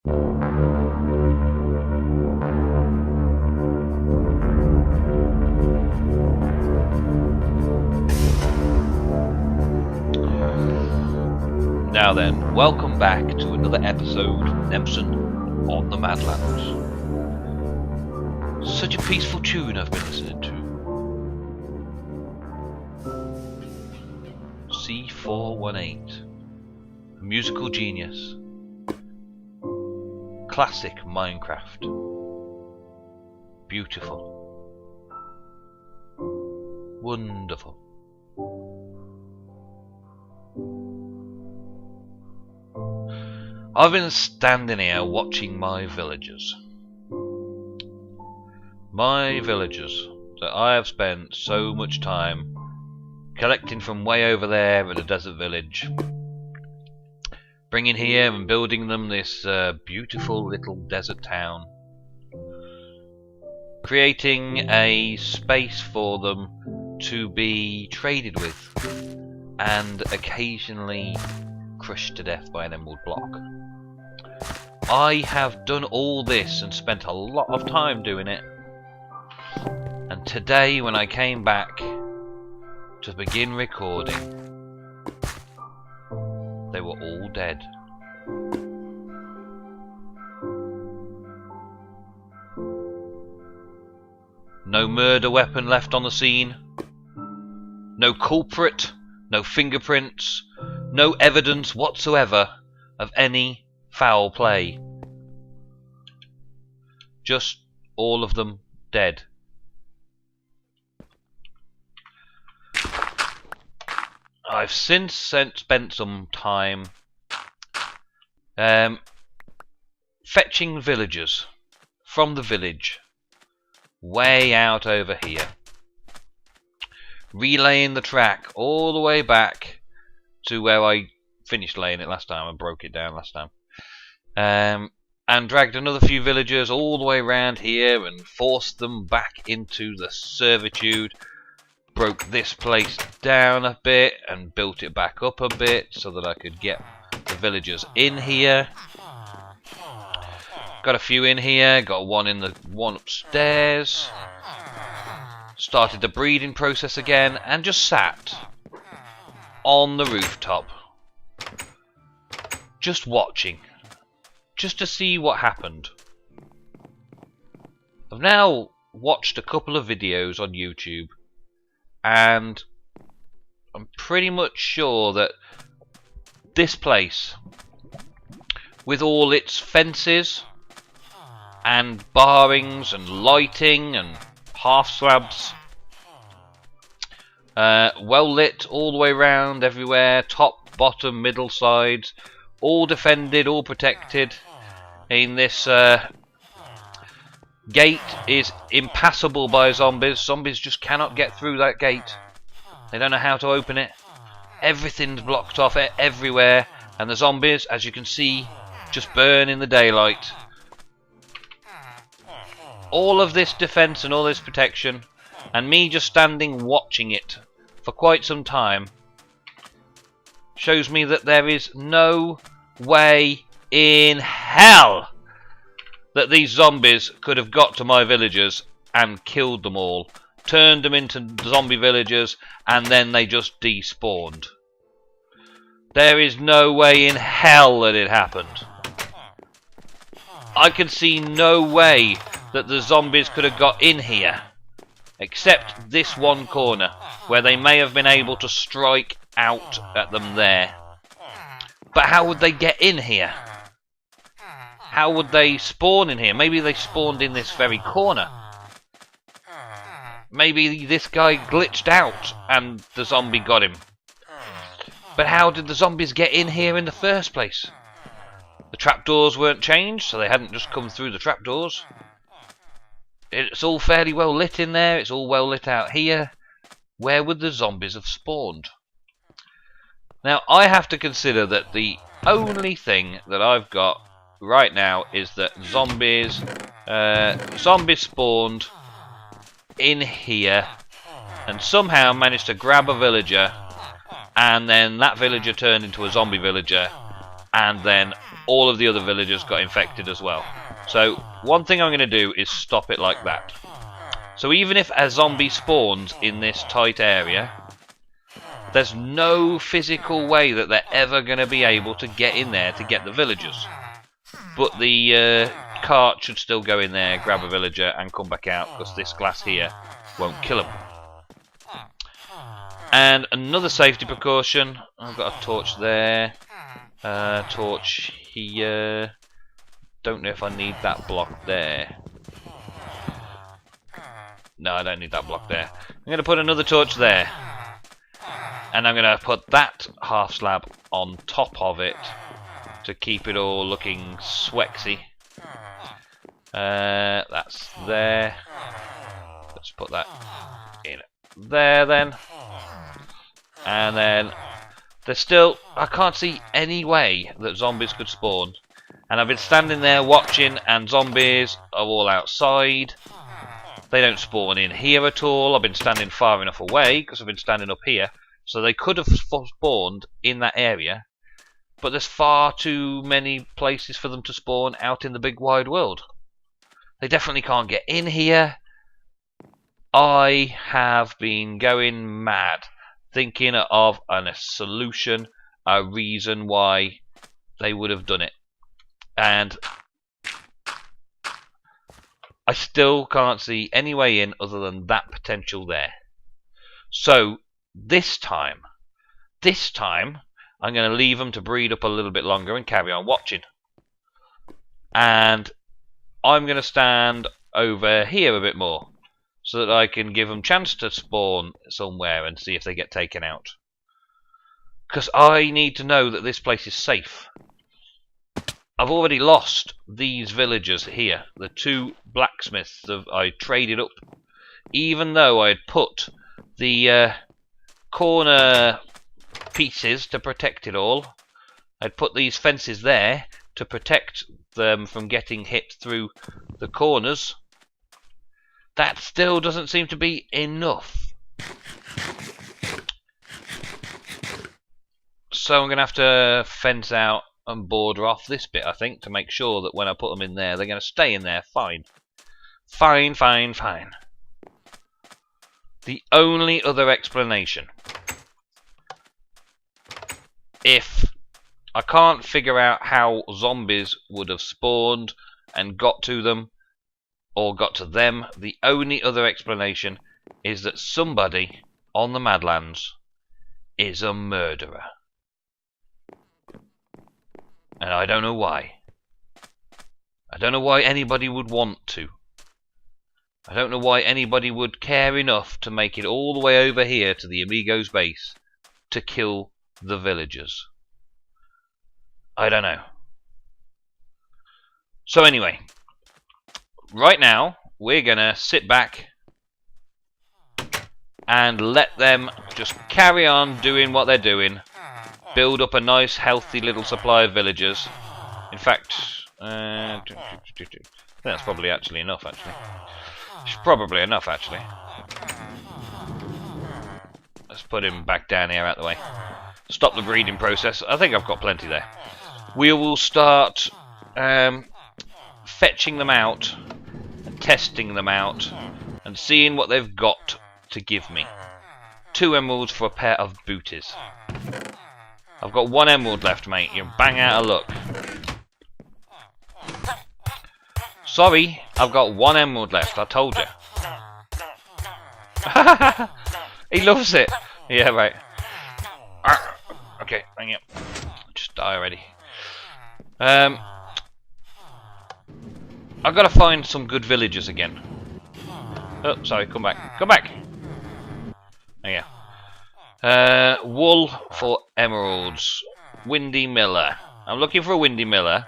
Now then, welcome back to another episode of Nemson on the Madlands. Such a peaceful tune I've been listening to. C418. Musical genius. Classic Minecraft. Beautiful. Wonderful. I've been standing here watching my villagers. My villagers that I have spent so much time collecting from way over there at a desert village, bringing here and building them this beautiful little desert town, creating a space for them to be traded with and occasionally crushed to death by an emerald block. I have done all this and spent a lot of time doing it, and today when I came back to begin recording, they were all dead. No murder weapon left on the scene, no culprit, no fingerprints, no evidence whatsoever of any foul play. Just all of them dead. I've since spent some time fetching villagers from the village way out over here, relaying the track all the way back to where I finished laying it last time and broke it down last time, and dragged another few villagers all the way around here and forced them back into the servitude. Broke this place down a bit and built it back up a bit so that I could get the villagers in here. Got a few in here, got one in the one upstairs. Started the breeding process again and just sat on the rooftop, just watching, just to see what happened. I've now watched a couple of videos on YouTube, and I'm pretty much sure that this place, with all its fences and barrings and lighting and half slabs, well lit all the way around everywhere, top, bottom, middle, sides, all defended, all protected. In this gate is impassable by zombies. Zombies just cannot get through that gate. They don't know how to open it. Everything's blocked off everywhere, and the zombies, as you can see, just burn in the daylight. All of this defense and all this protection, and me just standing watching it for quite some time, shows me that there is no way in hell that these zombies could have got to my villagers and killed them all, turned them into zombie villagers, and then they just despawned. There is no way in hell that it happened. I can see no way that the zombies could have got in here, except this one corner, where they may have been able to strike out at them there. But how would they get in here? How would they spawn in here? Maybe they spawned in this very corner. Maybe this guy glitched out and the zombie got him. But how did the zombies get in here in the first place? The trapdoors weren't changed, so they hadn't just come through the trapdoors. It's all fairly well lit in there. It's all well lit out here. Where would the zombies have spawned? Now, I have to consider that the only thing that I've got right now is that zombies spawned in here and somehow managed to grab a villager, and then that villager turned into a zombie villager, and then all of the other villagers got infected as well. So one thing I'm going to do is stop it like that. So even if a zombie spawns in this tight area, there's no physical way that they're ever going to be able to get in there to get the villagers. But the cart should still go in there, grab a villager, and come back out, because this glass here won't kill them. And another safety precaution, I've got a torch there, torch here. Don't know if I need that block there. No, I don't need that block there. I'm going to put another torch there. And I'm going to put that half slab on top of it to keep it all looking swexy. That's there. Let's put that in there then. And then there's still, I can't see any way that zombies could spawn. And I've been standing there watching, and zombies are all outside. They don't spawn in here at all. I've been standing far enough away because I've been standing up here. So they could have spawned in that area. But there's far too many places for them to spawn out in the big wide world. They definitely can't get in here. I have been going mad, thinking of a solution, a reason why they would have done it. And I still can't see any way in other than that potential there. So this time, I'm going to leave them to breed up a little bit longer and carry on watching. And I'm going to stand over here a bit more, so that I can give them a chance to spawn somewhere and see if they get taken out. Because I need to know that this place is safe. I've already lost these villagers here, the two blacksmiths that I traded up. Even though I had put the corner pieces to protect it all, I'd put these fences there to protect them from getting hit through the corners. That still doesn't seem to be enough. So I'm going to have to fence out and border off this bit, I think, to make sure that when I put them in there, they're going to stay in there fine. Fine, fine, fine. The only other explanation, if I can't figure out how zombies would have spawned and got to them, or got to them, the only other explanation is that somebody on the Madlands is a murderer. And I don't know why. I don't know why anybody would want to. I don't know why anybody would care enough to make it all the way over here to the Amigos base to kill the villagers. I don't know. So anyway, right now we're gonna sit back and let them just carry on doing what they're doing. Build up a nice healthy little supply of villagers. In fact, I think that's probably actually enough, actually. It's probably enough, actually. Let's put him back down here out the way. Stop the breeding process. I think I've got plenty there. We will start fetching them out, and testing them out, and seeing what they've got to give me. 2 emeralds for a pair of booties. I've got 1 emerald left, mate. You're bang out of luck. Sorry, I've got 1 emerald left. I told you. He loves it. Yeah, right. Okay, hang on. Just die already. I've got to find some good villagers again. Oh, sorry. Come back. Come back. There you go. Wool for emeralds. Windy Miller. I'm looking for a Windy Miller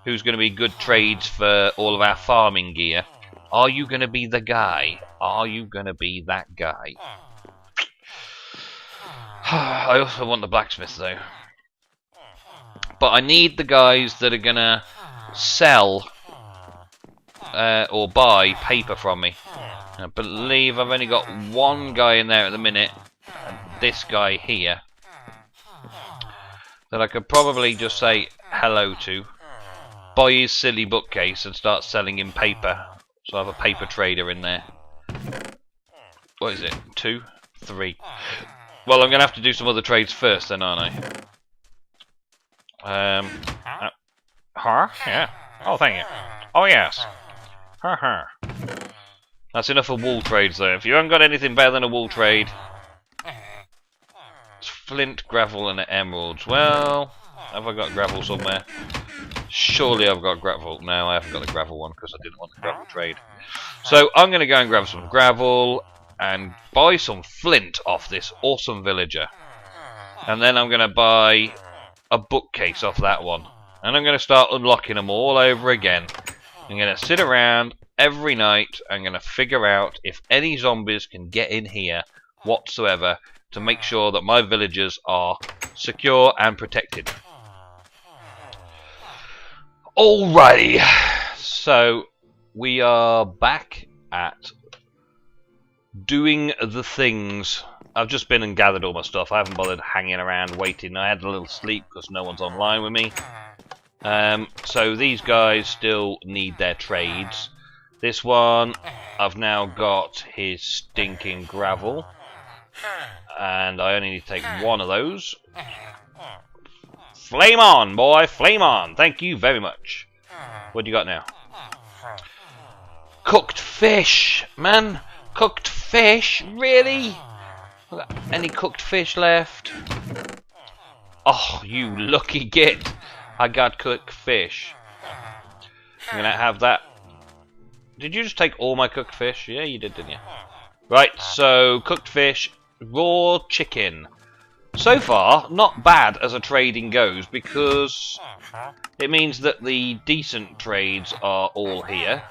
who's going to be good trades for all of our farming gear. Are you going to be the guy? Are you going to be that guy? I also want the blacksmith though. But I need the guys that are going to sell or buy paper from me. I believe I've only got 1 guy in there at the minute. This guy here. that I could probably just say hello to, buy his silly bookcase and start selling him paper. So I have a paper trader in there. What is it? 2? 3. Well, I'm going to have to do some other trades first then, aren't I? Huh? Yeah. Oh, thank you. Oh, yes. That's enough of wool trades there. If you haven't got anything better than a wool trade, it's flint, gravel, and emeralds. Well, have I got gravel somewhere? Surely I've got gravel. No, I haven't got the gravel one because I didn't want the gravel trade. So I'm going to go and grab some gravel and buy some flint off this awesome villager. And then I'm going to buy a bookcase off that one. And I'm going to start unlocking them all over again. I'm going to sit around every night. I'm going to figure out if any zombies can get in here whatsoever to make sure that my villagers are secure and protected. Alrighty, so we are back at doing the things. I've just been and gathered all my stuff. I haven't bothered hanging around waiting. I had a little sleep because no one's online with me. So these guys still need their trades. This one, I've now got his stinking gravel. And I only need to take one of those. Flame on, boy, flame on. Thank you very much. What do you got now? Cooked fish, man. Cooked fish? Really? Any cooked fish left? Oh, you lucky git. I got cooked fish. I'm gonna have that. Did you just take all my cooked fish? Yeah, you did, didn't you? Right, so cooked fish, raw chicken. So far, not bad as a trading goes, because it means that the decent trades are all here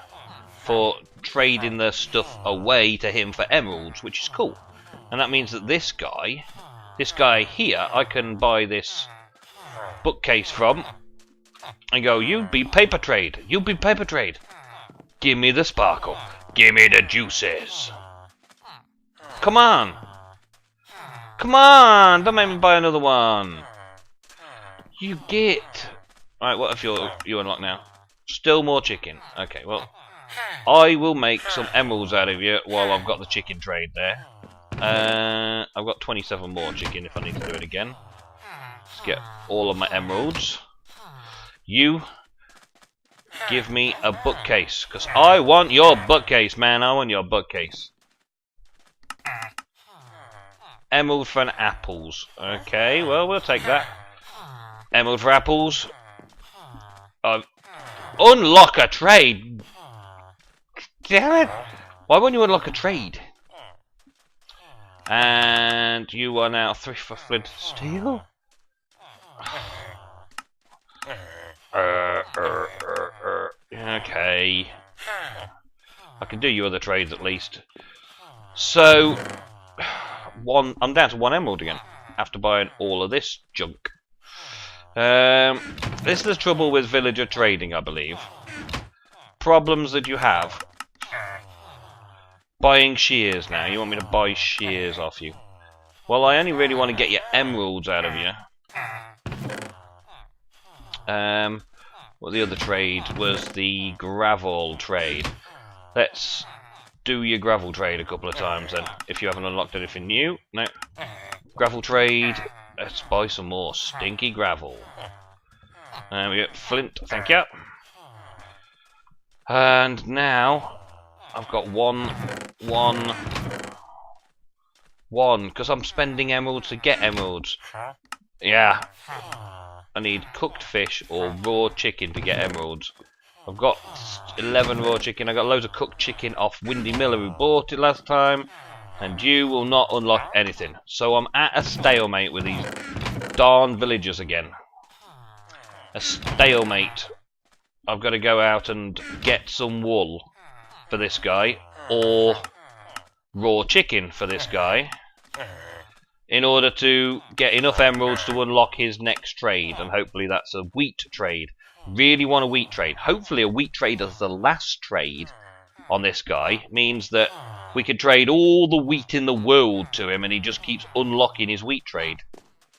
for trading the stuff away to him for emeralds, which is cool. And that means that this guy here, I can buy this bookcase from and go, you be paper trade, you be paper trade. Give me the sparkle, give me the juices. Come on. Come on! Don't make me buy another one. You get. Alright, what if you unlock now? Still more chicken. Okay, well, I will make some emeralds out of you while I've got the chicken trade there. I've got 27 more chicken if I need to do it again. Let's get all of my emeralds. You give me a bookcase, because I want your bookcase, man. I want your bookcase. Emerald for apples. Okay, well, we'll take that. Emerald for apples. Unlock a trade. Damn it. Why won't you unlock a trade? And you are now 3 for flint and steel. Okay. I can do you other trades at least. So... I'm down to 1 emerald again after buying all of this junk. This is the trouble with villager trading, I believe. Problems that you have. Buying shears now. You want me to buy shears off you? Well, I only really want to get your emeralds out of you. Well, the other trade was the gravel trade. Let's do your gravel trade a couple of times then, if you haven't unlocked anything new. No. Gravel trade. Let's buy some more stinky gravel. There we go. Flint, thank you. And now I've got one, because I'm spending emeralds to get emeralds. Yeah. I need cooked fish or raw chicken to get emeralds. I've got 11 raw chicken. I got loads of cooked chicken off Windy Miller who bought it last time. And you will not unlock anything. So I'm at a stalemate with these darn villagers again. A stalemate. I've got to go out and get some wool for this guy. Or raw chicken for this guy. In order to get enough emeralds to unlock his next trade. And hopefully that's a wheat trade. Really want a wheat trade. Hopefully a wheat trade as the last trade on this guy means that we could trade all the wheat in the world to him and he just keeps unlocking his wheat trade.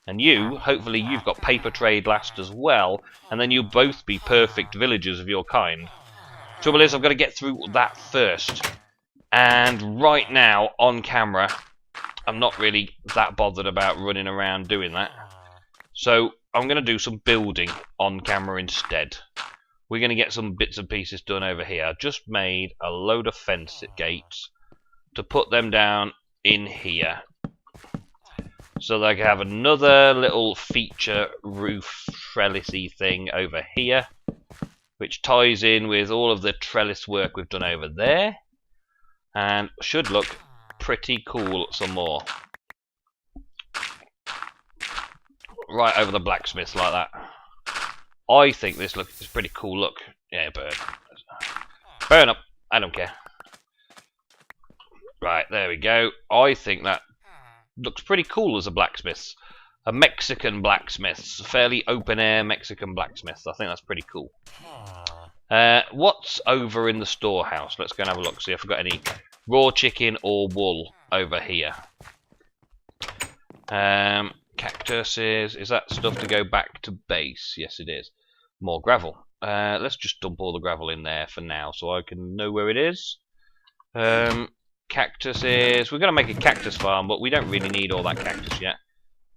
And you, hopefully you've got paper trade last as well, and then you'll both be perfect villagers of your kind. Trouble is, I've got to get through that first. And right now, on camera, I'm not really that bothered about running around doing that. So I'm going to do some building on camera instead. We're going to get some bits and pieces done over here. I just made a load of fence gates to put them down in here, so that I can have another little feature roof trellisy thing over here, which ties in with all of the trellis work we've done over there, and should look pretty cool some more. Right over the blacksmith like that. I think this is a pretty cool look. Yeah, burn. Burn up. I don't care. Right, there we go. I think that looks pretty cool as a blacksmith. A Mexican blacksmith. Fairly open-air Mexican blacksmith. I think that's pretty cool. What's over in the storehouse? Let's go and have a look. See if I've got any raw chicken or wool over here. Cactuses. Is that stuff to go back to base? Yes, it is. More gravel. Let's just dump all the gravel in there for now so I can know where it is. Cactuses. We're going to make a cactus farm, but we don't really need all that cactus yet.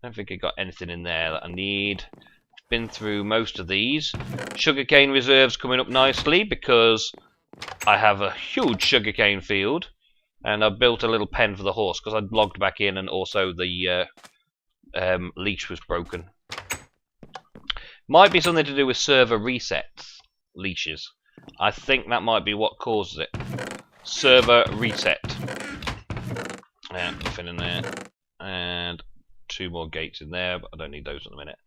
I don't think I got anything in there that I need. I've been through most of these. Sugarcane reserves coming up nicely because I have a huge sugarcane field, and I've built a little pen for the horse because I logged back in, and also the leash was broken. Might be something to do with server resets leashes. I think that might be what causes it. Server reset. Yeah, nothing in there. And 2 more gates in there, but I don't need those at the minute.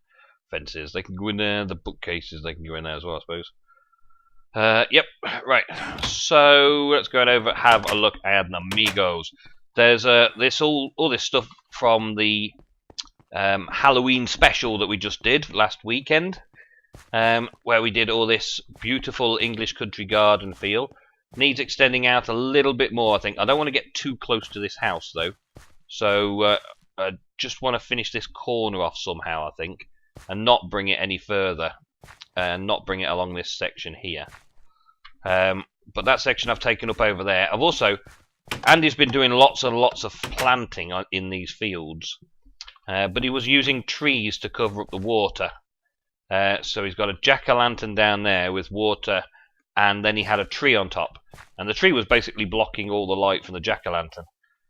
Fences, they can go in there. The bookcases, they can go in there as well, I suppose. Yep, right. So let's go over have a look at the Amigos. There's all this stuff from the Halloween special that we just did last weekend, where we did all this beautiful English country garden feel. Needs extending out a little bit more, I think. I don't want to get too close to this house though, so I just want to finish this corner off somehow, I think, and not bring it any further, and not bring it along this section here. But that section I've taken up over there. I've also, Andy's been doing lots and lots of planting in these fields. But he was using trees to cover up the water. So he's got a jack-o'-lantern down there with water, and then he had a tree on top. And the tree was basically blocking all the light from the jack-o'-lantern.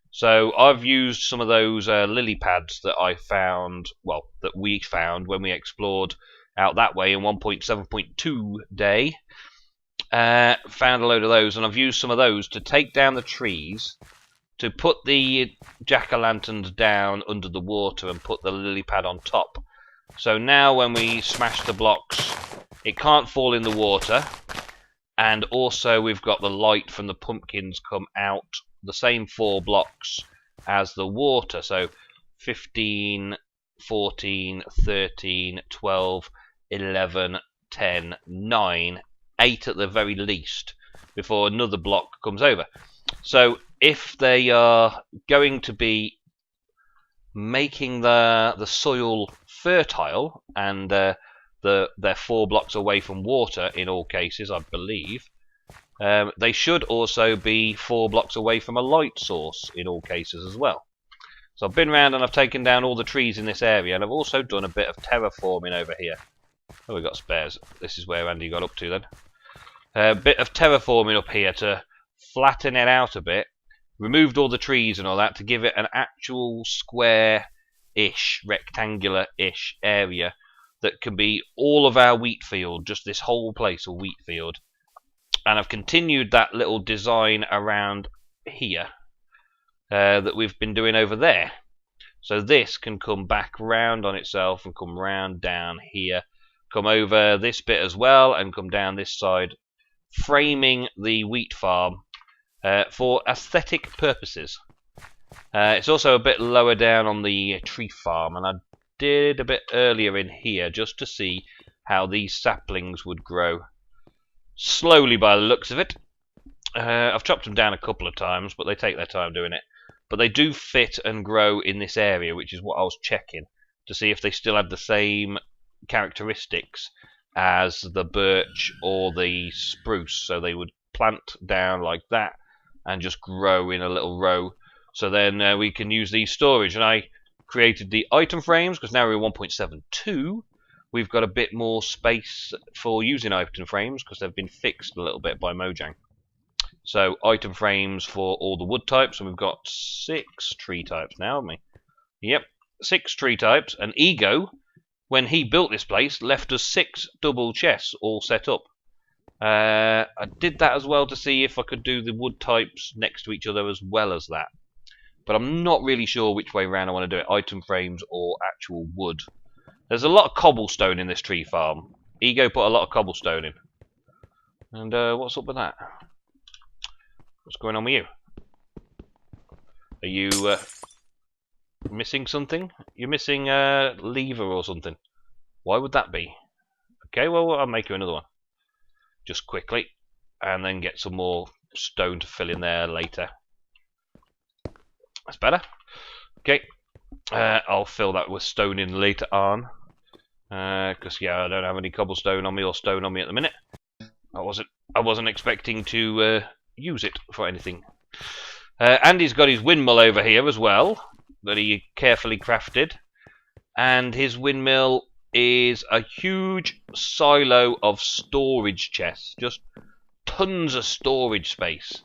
So I've used some of those lily pads that I found, well, that we found when we explored out that way in 1.7.2 day. Found a load of those, and I've used some of those to take down the trees, to put the jack-o'-lanterns down under the water and put the lily pad on top. So now when we smash the blocks, it can't fall in the water, and also we've got the light from the pumpkins come out the same 4 blocks as the water. So 15, 14, 13, 12, 11, 10, 9, 8 at the very least before another block comes over. So if they are going to be making the soil fertile, and they're 4 blocks away from water in all cases, I believe, they should also be 4 blocks away from a light source in all cases as well. So I've been around and I've taken down all the trees in this area, and I've also done a bit of terraforming over here. Oh, we've got spares. This is where Andy got up to then. A bit of terraforming up here to flatten it out a bit. Removed all the trees and all that to give it an actual square-ish, rectangular-ish area that can be all of our wheat field, just this whole place a wheat field. And I've continued that little design around here that we've been doing over there. So this can come back round on itself and come round down here, come over this bit as well and come down this side, framing the wheat farm for aesthetic purposes. It's also a bit lower down on the tree farm, and I did a bit earlier in here just to see how these saplings would grow. Slowly by the looks of it. I've chopped them down a couple of times, but they take their time doing it. But they do fit and grow in this area, which is what I was checking. to see if they still had the same characteristics as the birch or the spruce. So they would plant down like that and just grow in a little row. So then we can use these storage. And I created the item frames because now we're 1.72. We've got a bit more space for using item frames because they've been fixed a little bit by Mojang. So item frames for all the wood types, and we've got 6 tree types now, haven't we? Yep, 6 tree types. And Ego, when he built this place, left us 6 double chests all set up. I did that as well to see if I could do the wood types next to each other as well as that. But I'm not really sure which way around I want to do it, item frames or actual wood. There's a lot of cobblestone in this tree farm. Ego put a lot of cobblestone in. And what's up with that? What's going on with you? Are you missing something? You're missing a lever or something. Why would that be? Okay, well, I'll make you another one. Just quickly. And then get some more stone to fill in there later. That's better. Okay. I'll fill that with stone in later on. Because, yeah, I don't have any cobblestone on me or stone on me at the minute. I wasn't expecting to use it for anything. Andy's got his windmill over here as well, that he carefully crafted. And his windmill is a huge silo of storage chests. Just tons of storage space.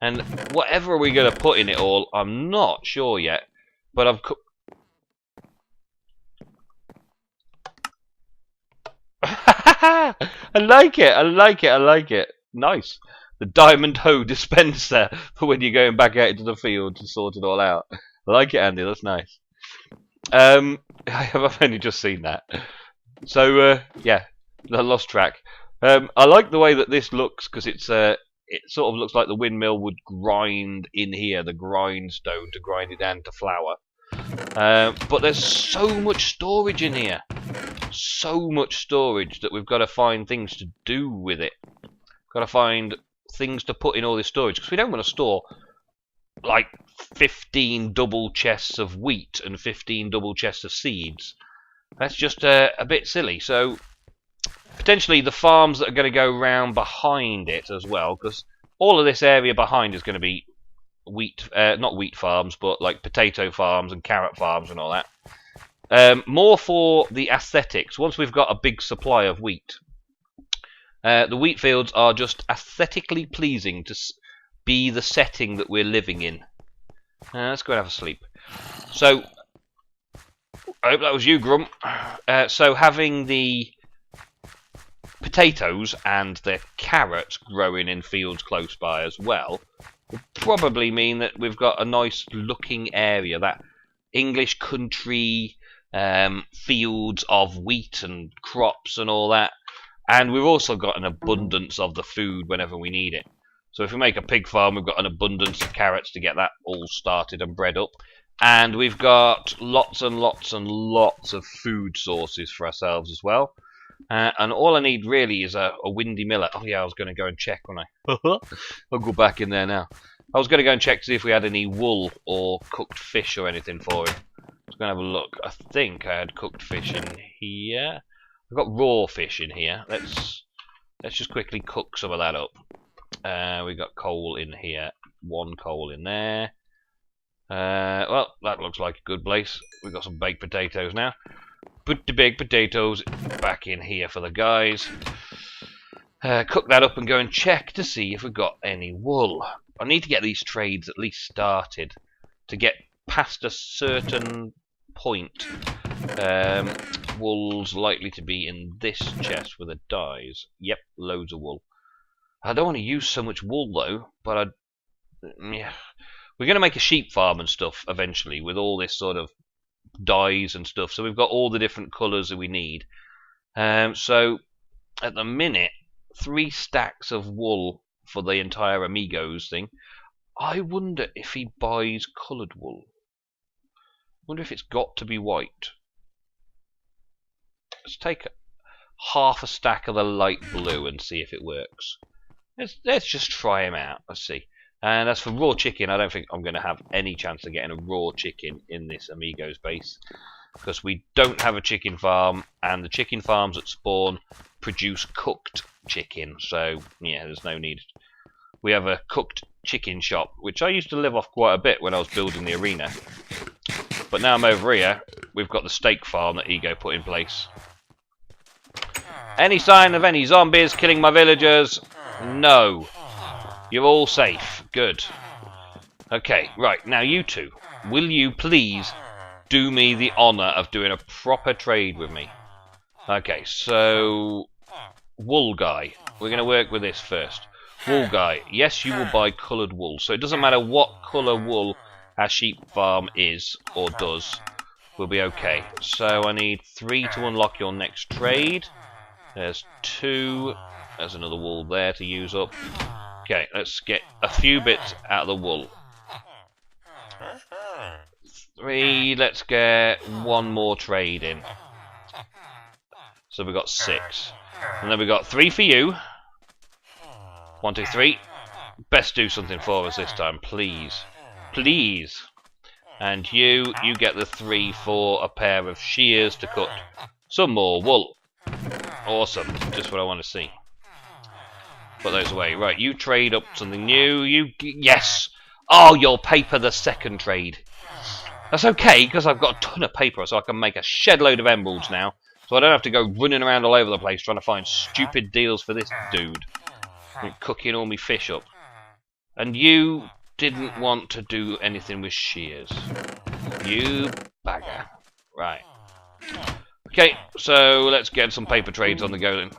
And whatever are we going to put in it all, I'm not sure yet. But I've... I like it, I like it, I like it. Nice. The diamond hoe dispenser for when you're going back out into the field to sort it all out. I like it, Andy, that's nice. I've only just seen that. So, yeah, I lost track. I like the way that this looks, because it's... it sort of looks like the windmill would grind in here, the grindstone, to grind it down to flour. But there's so much storage in here. So much storage that we've got to find things to do with it. Got to find things to put in all this storage, because we don't want to store like 15 double chests of wheat and 15 double chests of seeds. That's just a bit silly. So potentially the farms that are going to go round behind it as well, because all of this area behind is going to be wheat, not wheat farms, but like potato farms and carrot farms and all that. More for the aesthetics. Once we've got a big supply of wheat, the wheat fields are just aesthetically pleasing to be the setting that we're living in. Let's go and have a sleep. So, I hope that was you, Grump. So having the potatoes and the carrots growing in fields close by as well will probably mean that we've got a nice looking area, that English country fields of wheat and crops and all that. And we've also got an abundance of the food whenever we need it. So if we make a pig farm, we've got an abundance of carrots to get that all started and bred up. And we've got lots and lots and lots of food sources for ourselves as well. And all I need really is a windy miller. Oh yeah, I was going to go and check, wasn't I? I'll go back in there now. I was going to go and check to see if we had any wool or cooked fish or anything for him. I was going to have a look. I think I had cooked fish in here. I've got raw fish in here. Let's just quickly cook some of that up. We've got coal in here. 1 coal in there. Well, that looks like a good place. We've got some baked potatoes now. Put the baked potatoes back in here for the guys. Cook that up and go and check to see if we've got any wool. I need to get these trades at least started to get past a certain point. Wool's likely to be in this chest with the dyes. Yep, loads of wool. I don't want to use so much wool though, but yeah. We're going to make a sheep farm and stuff eventually with all this sort of dyes and stuff. So we've got all the different colours that we need. So at the minute, 3 stacks of wool for the entire Amigos thing. I wonder if he buys coloured wool. I wonder if it's got to be white. Let's take half a stack of the light blue and see if it works. Let's just try him out. Let's see. And as for raw chicken, I don't think I'm going to have any chance of getting a raw chicken in this Amigos base. because we don't have a chicken farm, and the chicken farms at spawn produce cooked chicken, so yeah, there's no need. We have a cooked chicken shop, which I used to live off quite a bit when I was building the arena, but now I'm over here, we've got the steak farm that Ego put in place. Any sign of any zombies killing my villagers? No. You're all safe. Good. Okay, right, now you two, will you please do me the honour of doing a proper trade with me? Okay, so wool guy. We're going to work with this first. Wool guy. Yes, you will buy coloured wool. So it doesn't matter what colour wool our sheep farm is or does. We'll be okay. So I need 3 to unlock your next trade. There's 2. There's another wool there to use up. Okay, let's get a few bits out of the wool. 3. Let's get 1 more trade in. So we've got 6. And then we've got 3 for you. 1, 2, 3. Best do something for us this time, please. Please. And you get the 3 for a pair of shears to cut some more wool. Awesome. Just what I want to see. Put those away. Right, you trade up something new. Yes! Oh, you'll paper the second trade. That's okay, because I've got a ton of paper, so I can make a shed load of emeralds now. So I don't have to go running around all over the place trying to find stupid deals for this dude. And cooking all me fish up. And you didn't want to do anything with shears. You bagger. Right. Okay, so let's get some paper trades on the go then.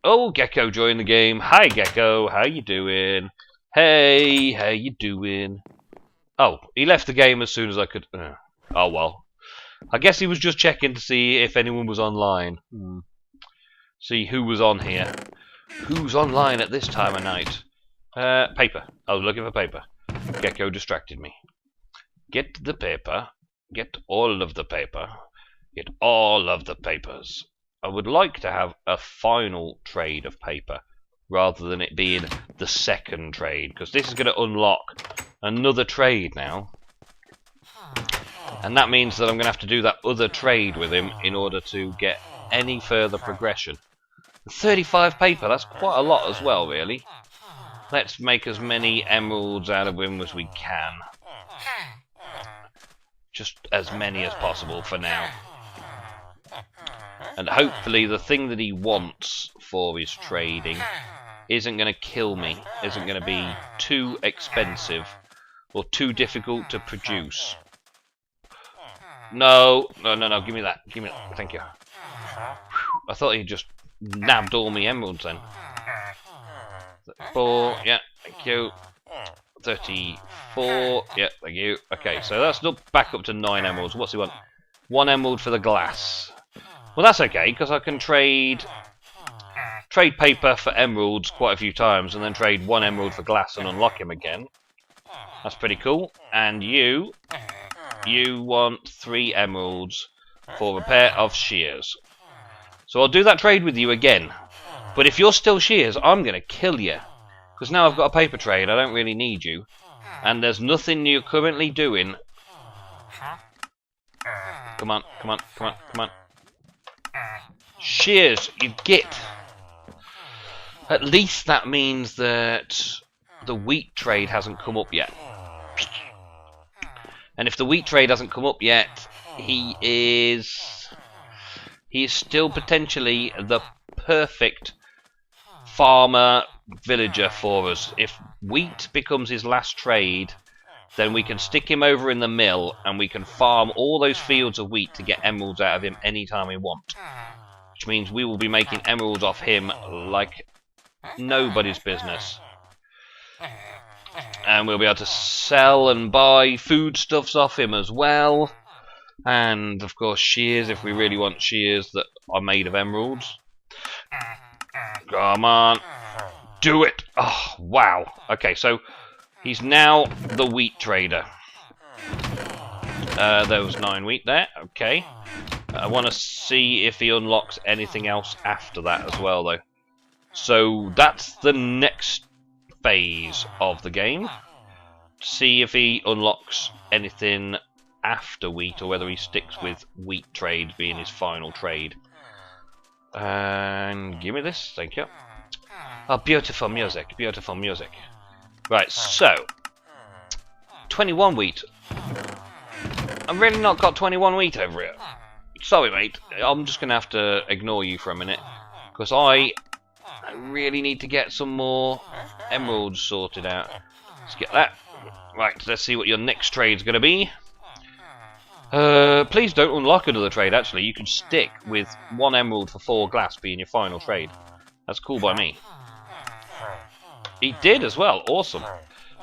Oh, Gecko joined the game. Hi, Gecko. How you doing? Hey, how you doing? Oh, he left the game as soon as I could... oh, well. I guess he was just checking to see if anyone was online. See who was on here. Who's online at this time of night? Paper. I was looking for paper. Gecko distracted me. Get the paper. Get all of the paper. Get all of the papers. I would like to have a final trade of paper rather than it being the second trade, because this is going to unlock another trade now, and that means that I'm going to have to do that other trade with him in order to get any further progression. 35 paper, that's quite a lot as well, really. Let's make as many emeralds out of him as we can. Just as many as possible for now. And hopefully the thing that he wants for his trading isn't going to kill me, isn't going to be too expensive or too difficult to produce. No, give me that, thank you. I thought he just nabbed all my emeralds then. 34, yeah, thank you. 34, yeah, thank you. Okay, so that's not back up to 9 emeralds. What's he want? 1 emerald for the glass. Well, that's okay, because I can trade paper for emeralds quite a few times, and then trade 1 emerald for glass and unlock him again. That's pretty cool. And you want 3 emeralds for a pair of shears. So I'll do that trade with you again. But if you're still shears, I'm going to kill you. Because now I've got a paper trade, I don't really need you. And there's nothing you're currently doing. Come on. Shears, you git. At least that means that the wheat trade hasn't come up yet. And if the wheat trade hasn't come up yet, he is still potentially the perfect farmer villager for us. If wheat becomes his last trade, then we can stick him over in the mill and we can farm all those fields of wheat to get emeralds out of him anytime we want. Which means we will be making emeralds off him like nobody's business. And we'll be able to sell and buy foodstuffs off him as well. And of course shears, if we really want shears that are made of emeralds. Come on. Do it! Oh, wow. Okay, so he's now the wheat trader. There was 9 wheat there. Okay. I want to see if he unlocks anything else after that as well, though. So that's the next phase of the game. See if he unlocks anything after wheat, or whether he sticks with wheat trade being his final trade. And give me this, thank you. Oh, beautiful music, beautiful music. Right, so 21 wheat. I've really not got 21 wheat over here. Sorry, mate. I'm just gonna have to ignore you for a minute, because I really need to get some more emeralds sorted out. Let's get that. Right, let's see what your next trade's gonna be. Please don't unlock another trade, actually. You can stick with 1 emerald for 4 glass being your final trade. That's cool by me. He did as well, awesome.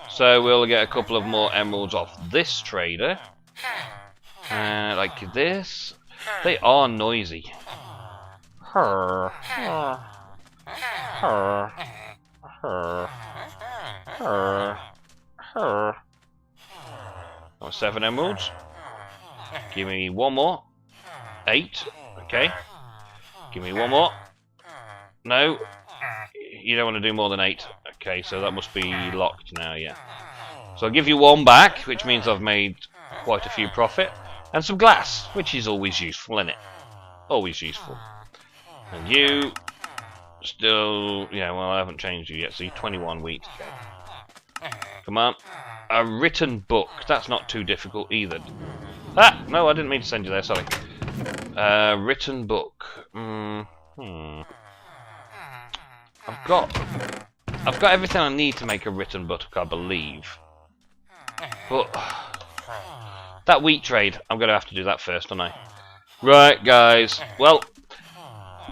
So we'll get a couple of more emeralds off this trader. Like this. They are noisy. Her. Her. Her. Her. Her. Her. Oh, 7 emeralds. Give me 1 more. 8. Okay. Give me 1 more. No. You don't want to do more than 8. Okay, so that must be locked now, yeah. So I'll give you 1 back, which means I've made quite a few profit. And some glass, which is always useful, isn't it? Always useful. And you... still... yeah, well, I haven't changed you yet, so you're 21 wheat. Come on. A written book. That's not too difficult either. Ah! No, I didn't mean to send you there, sorry. Written book. I've got everything I need to make a written book, I believe. But that wheat trade, I'm going to have to do that first, don't I? Right, guys. Well,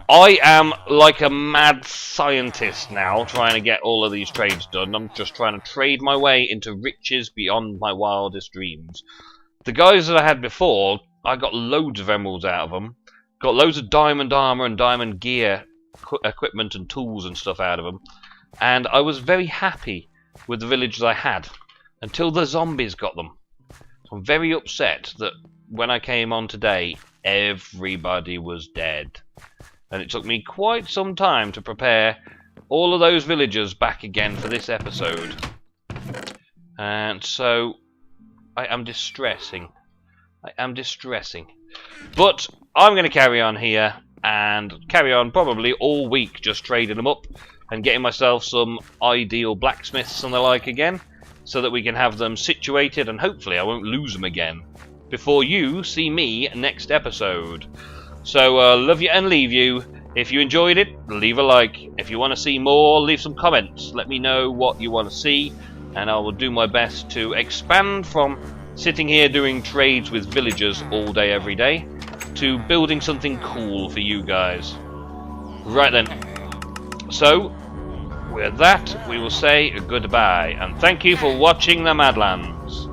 I am like a mad scientist now, trying to get all of these trades done. I'm just trying to trade my way into riches beyond my wildest dreams. The guys that I had before, I got loads of emeralds out of them. Got loads of diamond armor and diamond gear, equipment and tools and stuff out of them. And I was very happy with the villages I had, until the zombies got them. So I'm very upset that when I came on today, everybody was dead. And it took me quite some time to prepare all of those villagers back again for this episode. And so I am distressing. I am distressing. But I'm going to carry on here and carry on probably all week just trading them up and getting myself some ideal blacksmiths and the like again, so that we can have them situated and hopefully I won't lose them again before you see me next episode. So love you and leave you. If you enjoyed it, leave a like. If you want to see more, leave some comments. Let me know what you want to see, and I will do my best to expand from sitting here doing trades with villagers all day every day to building something cool for you guys. Right then. So with that, we will say goodbye, and thank you for watching the Madlands.